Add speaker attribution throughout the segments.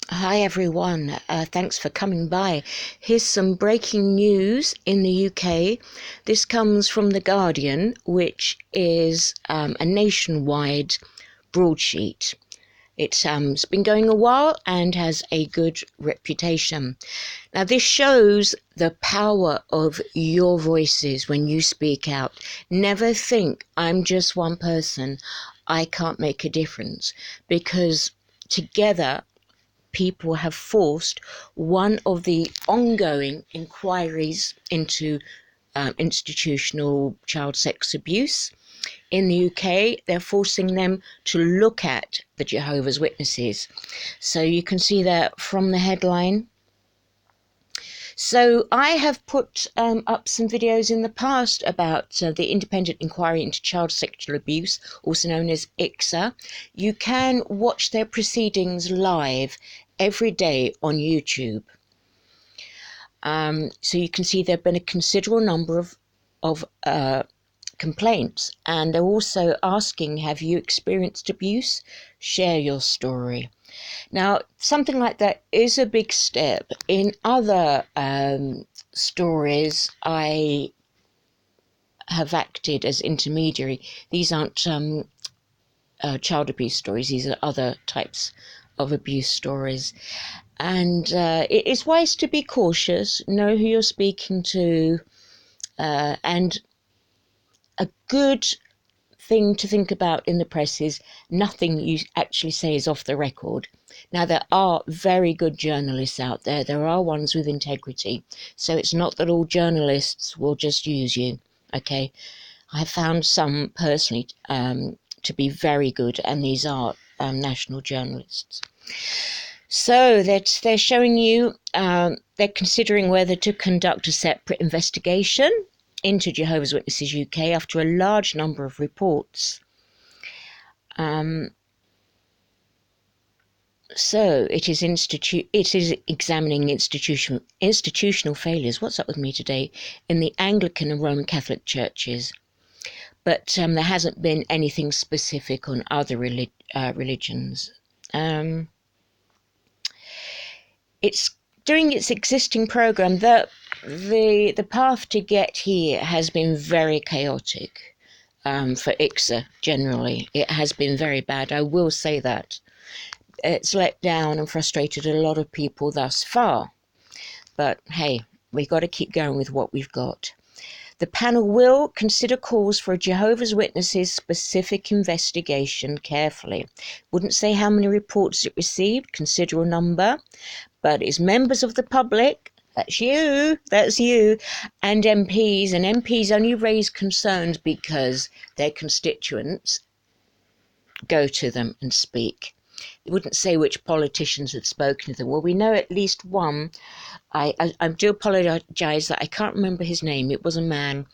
Speaker 1: Hi everyone, thanks for coming by. Here's some breaking news in the UK. This comes from The Guardian, which is a nationwide broadsheet. It's been going a while and has a good reputation. Now, this shows the power of your voices when you speak out. Never think, I'm just one person, I can't make a difference, because together people have forced one of the ongoing inquiries into institutional child sex abuse in the UK. They're forcing them to look at the Jehovah's Witnesses. So you can see that from the headline. So I have put up some videos in the past about the Independent Inquiry into Child Sexual Abuse, also known as IICSA. You can watch their proceedings live every day on YouTube. So you can see there have been a considerable number of complaints, and they're also asking, have you experienced abuse? Share your story. Now, something like that is a big step. In other stories, I have acted as intermediary. These aren't child abuse stories. These are other types of abuse stories. And it is wise to be cautious, know who you're speaking to, and a good thing to think about in the press is nothing you actually say is off the record. Now, there are very good journalists out there. There are ones with integrity. So it's not that all journalists will just use you, okay? I have found some personally to be very good, and these are national journalists. So they're showing you, they're considering whether to conduct a separate investigation into Jehovah's Witnesses UK after a large number of reports. So it is examining institutional failures. What's up with me today? In the Anglican and Roman Catholic churches, but there hasn't been anything specific on other religions. It's doing its existing program. The path to get here has been very chaotic for IICSA generally. It has been very bad, I will say that. It's let down and frustrated a lot of people thus far. But hey, we've got to keep going with what we've got. The panel will consider calls for a Jehovah's Witnesses specific investigation carefully. Wouldn't say how many reports it received, considerable number, but it's members of the public, that's you, and MPs only raise concerns because their constituents go to them and speak. It wouldn't say which politicians had spoken to them. Well, we know at least one. I do apologise that I can't remember his name. It was a man,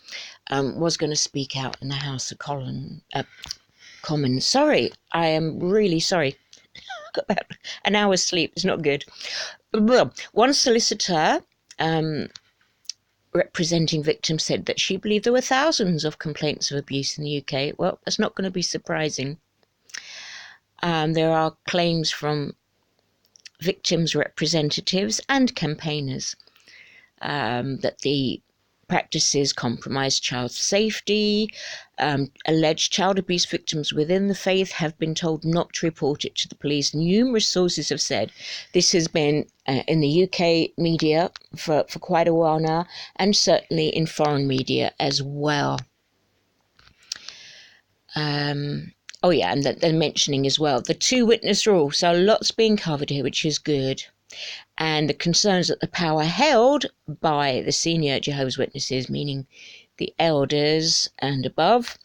Speaker 1: was going to speak out in the House of Commons. Sorry, I am really sorry. Got about an hour's sleep. It's not good. One solicitor representing victims said that she believed there were thousands of complaints of abuse in the UK. Well, that's not going to be surprising. There are claims from victims' representatives and campaigners that the practices compromise child safety. Alleged child abuse victims within the faith have been told not to report it to the police. Numerous sources have said this has been in the UK media for quite a while now, and certainly in foreign media as well. Oh yeah, and they're mentioning as well the two-witness rule. So lots being covered here, which is good. And the concerns that the power held by the senior Jehovah's Witnesses, meaning the elders and above,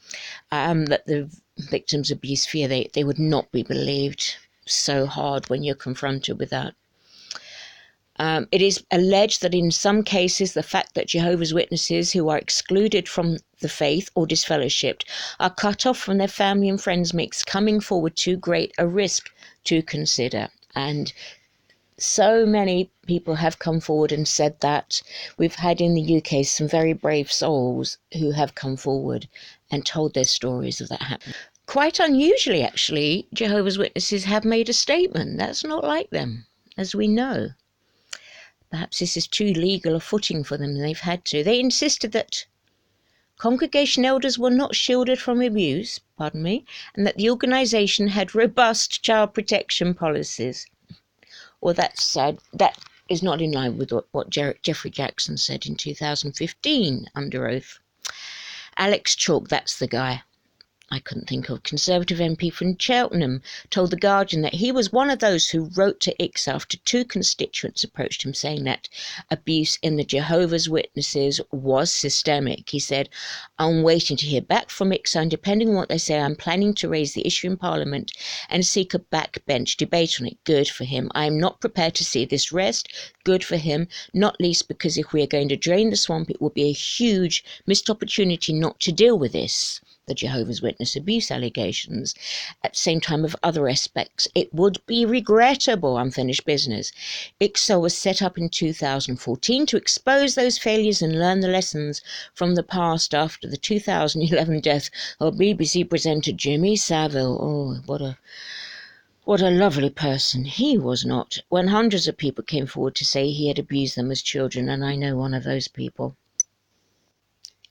Speaker 1: that the victims of abuse fear they would not be believed. So hard when you're confronted with that. It is alleged that in some cases, the fact that Jehovah's Witnesses who are excluded from the faith or disfellowshipped are cut off from their family and friends makes coming forward too great a risk to consider. And so many people have come forward and said that. We've had in the UK some very brave souls who have come forward and told their stories of that happening. Quite unusually, actually, Jehovah's Witnesses have made a statement. That's not like them. as we know. Perhaps this is too legal a footing for them, and they've had to. They insisted that congregation elders were not shielded from abuse, and that the organisation had robust child protection policies. Well, that's sad. That is not in line with what Jeffrey Jackson said in 2015 under oath. Alex Chalk, that's the guy I couldn't think of, Conservative MP from Cheltenham, told The Guardian that he was one of those who wrote to IICSA after two constituents approached him saying that abuse in the Jehovah's Witnesses was systemic. He said, "I'm waiting to hear back from IICSA, and depending on what they say, I'm planning to raise the issue in Parliament and seek a backbench debate on it." Good for him. "I am not prepared to see this rest." Good for him, not least because if we are going to drain the swamp, it will be a huge missed opportunity not to deal with this, the Jehovah's Witness abuse allegations, at the same time of other aspects. It would be regrettable unfinished business. IICSA was set up in 2014 to expose those failures and learn the lessons from the past after the 2011 death of BBC presenter Jimmy Savile. Oh, what a lovely person he was not, when hundreds of people came forward to say he had abused them as children, and I know one of those people.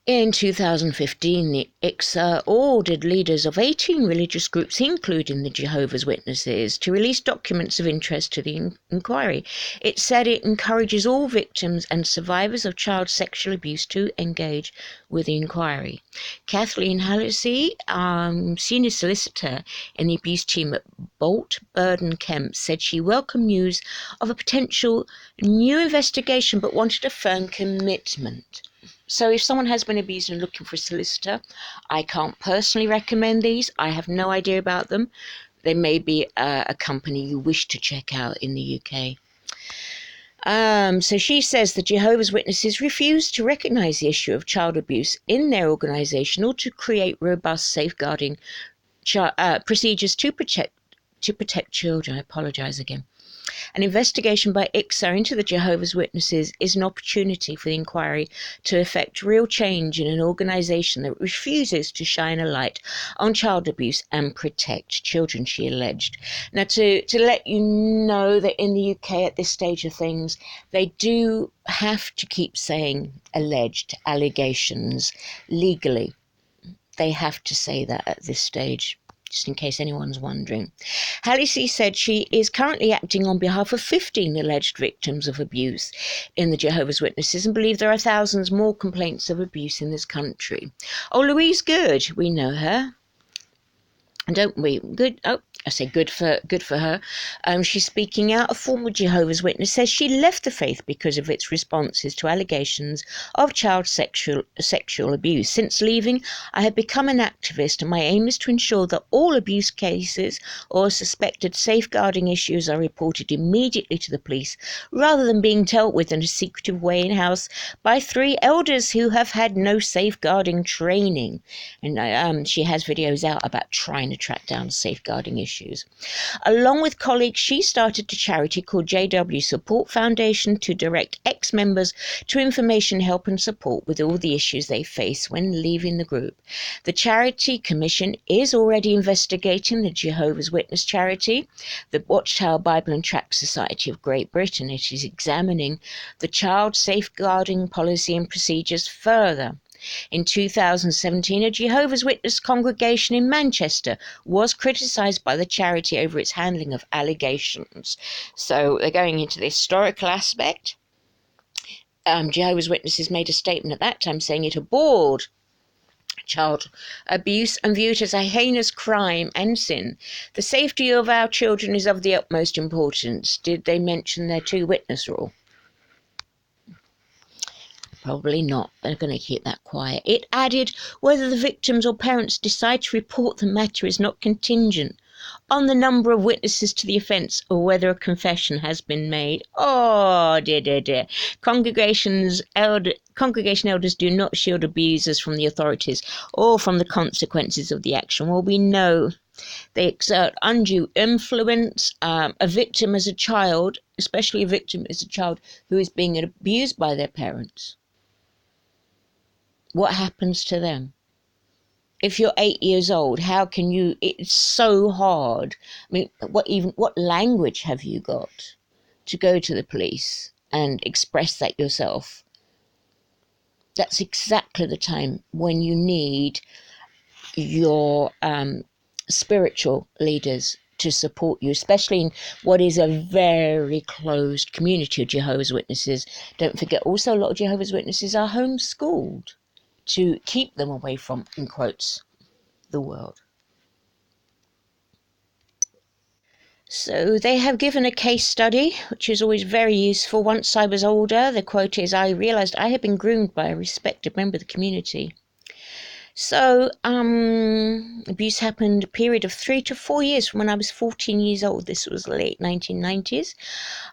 Speaker 1: In 2015, the IICSA ordered leaders of 18 religious groups, including the Jehovah's Witnesses, to release documents of interest to the inquiry. It said it encourages all victims and survivors of child sexual abuse to engage with the inquiry. Kathleen Hallisey, senior solicitor in the abuse team at Bolt, Bird and Kemp, said she welcomed news of a potential new investigation but wanted a firm commitment. So if someone has been abused and looking for a solicitor, I can't personally recommend these. I have no idea about them. They may be a company you wish to check out in the UK. So she says the Jehovah's Witnesses refuse to recognise the issue of child abuse in their organisation or to create robust safeguarding procedures to protect children. I apologise again. An investigation by IICSA into the Jehovah's Witnesses is an opportunity for the inquiry to effect real change in an organisation that refuses to shine a light on child abuse and protect children, she alleged. Now, to let you know that in the UK at this stage of things, they do have to keep saying alleged allegations legally. They have to say that at this stage, just in case anyone's wondering. Hallisey said she is currently acting on behalf of 15 alleged victims of abuse in the Jehovah's Witnesses and believe there are thousands more complaints of abuse in this country. Oh, Louise Good, we know her, don't we? Good. Oh, I say good for her. She's speaking out. A former Jehovah's Witness says she left the faith because of its responses to allegations of child sexual abuse. Since leaving, I have become an activist, and my aim is to ensure that all abuse cases or suspected safeguarding issues are reported immediately to the police, rather than being dealt with in a secretive way in-house by 3 elders who have had no safeguarding training. And she has videos out about trying to track down safeguarding issues. Along with colleagues, she started a charity called JW Support Foundation to direct ex-members to information, help and support with all the issues they face when leaving the group. The Charity Commission is already investigating the Jehovah's Witness charity, the Watchtower Bible and Tract Society of Great Britain. It is examining the child safeguarding policy and procedures further. In 2017, a Jehovah's Witness congregation in Manchester was criticised by the charity over its handling of allegations. So they're going into the historical aspect. Jehovah's Witnesses made a statement at that time saying it abhorred child abuse and viewed it as a heinous crime and sin. The safety of our children is of the utmost importance. Did they mention their 2-witness rule? Probably not. They're going to keep that quiet. It added, whether the victims or parents decide to report the matter is not contingent on the number of witnesses to the offence or whether a confession has been made. Oh, dear. Congregation elders do not shield abusers from the authorities or from the consequences of the action. Well, we know they exert undue influence. A victim as a child, especially a victim as a child who is being abused by their parents. What happens to them? If you're 8 years old, how can you? It's so hard. I mean, what language have you got to go to the police and express that yourself, that's exactly the time when you need your spiritual leaders to support you, especially in what is a very closed community of Jehovah's Witnesses. Don't forget, also, a lot of Jehovah's Witnesses are homeschooled to keep them away from, in quotes, the world. So they have given a case study, which is always very useful. Once I was older, the quote is, I realized I had been groomed by a respected member of the community. So abuse happened a period of 3 to 4 years from when I was 14 years old. This was late 1990s.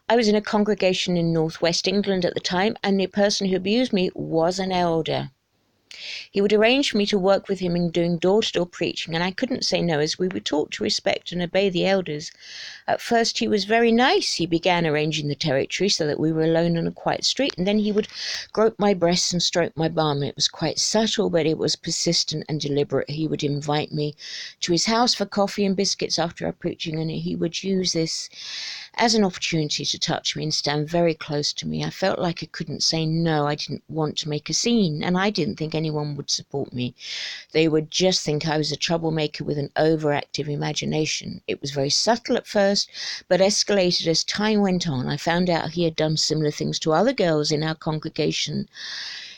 Speaker 1: I was in a congregation in northwest England at the time, and the person who abused me was an elder. He would arrange for me to work with him in doing door-to-door preaching, and I couldn't say no, as we were taught to respect and obey the elders. At first he was very nice. He began arranging the territory so that we were alone on a quiet street, and then he would grope my breasts and stroke my bum. It was quite subtle, but it was persistent and deliberate. He would invite me to his house for coffee and biscuits after our preaching, and he would use this as an opportunity to touch me and stand very close to me. I felt like I couldn't say no. I didn't want to make a scene, and I didn't think anyone would support me. They would just think I was a troublemaker with an overactive imagination. It was very subtle at first, but escalated as time went on. I found out he had done similar things to other girls in our congregation.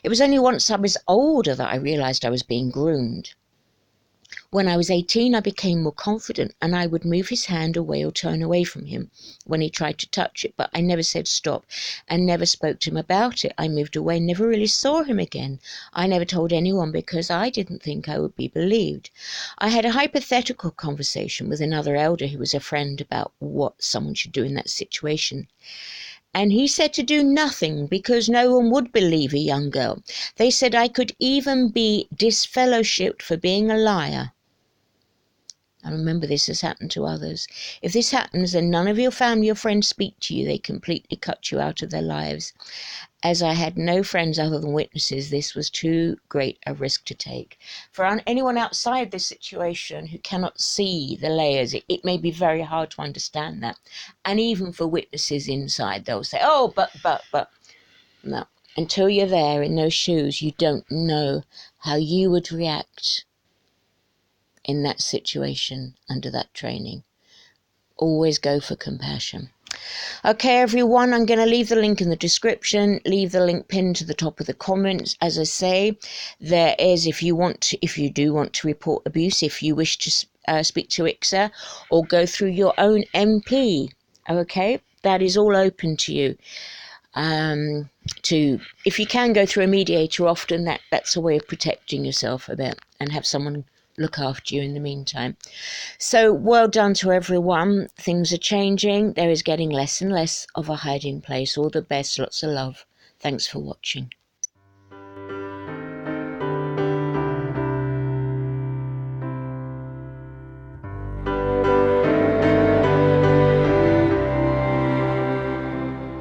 Speaker 1: It was only once I was older that I realized I was being groomed. When I was 18, I became more confident, and I would move his hand away or turn away from him when he tried to touch it, but I never said stop and never spoke to him about it. I moved away, never really saw him again. I never told anyone because I didn't think I would be believed. I had a hypothetical conversation with another elder who was a friend about what someone should do in that situation. And he said to do nothing because no one would believe a young girl. They said I could even be disfellowshipped for being a liar. I remember this has happened to others. If this happens and none of your family or friends speak to you, they completely cut you out of their lives. As I had no friends other than witnesses, this was too great a risk to take. For anyone outside this situation who cannot see the layers, it may be very hard to understand that. And even for witnesses inside, they'll say, oh, but. No. Until you're there in those shoes, you don't know how you would react in that situation under that training. Always go for compassion. Okay, everyone, I'm going to leave the link in the description, leave the link pinned to the top of the comments. As I say, there is, if you do want to report abuse, if you wish to speak to IICSA or go through your own MP, okay, that is all open to you. If you can go through a mediator, often that's a way of protecting yourself a bit and have someone look after you in the meantime. So well done to everyone. Things are changing. There is getting less and less of a hiding place. All the best. Lots of love. Thanks for watching.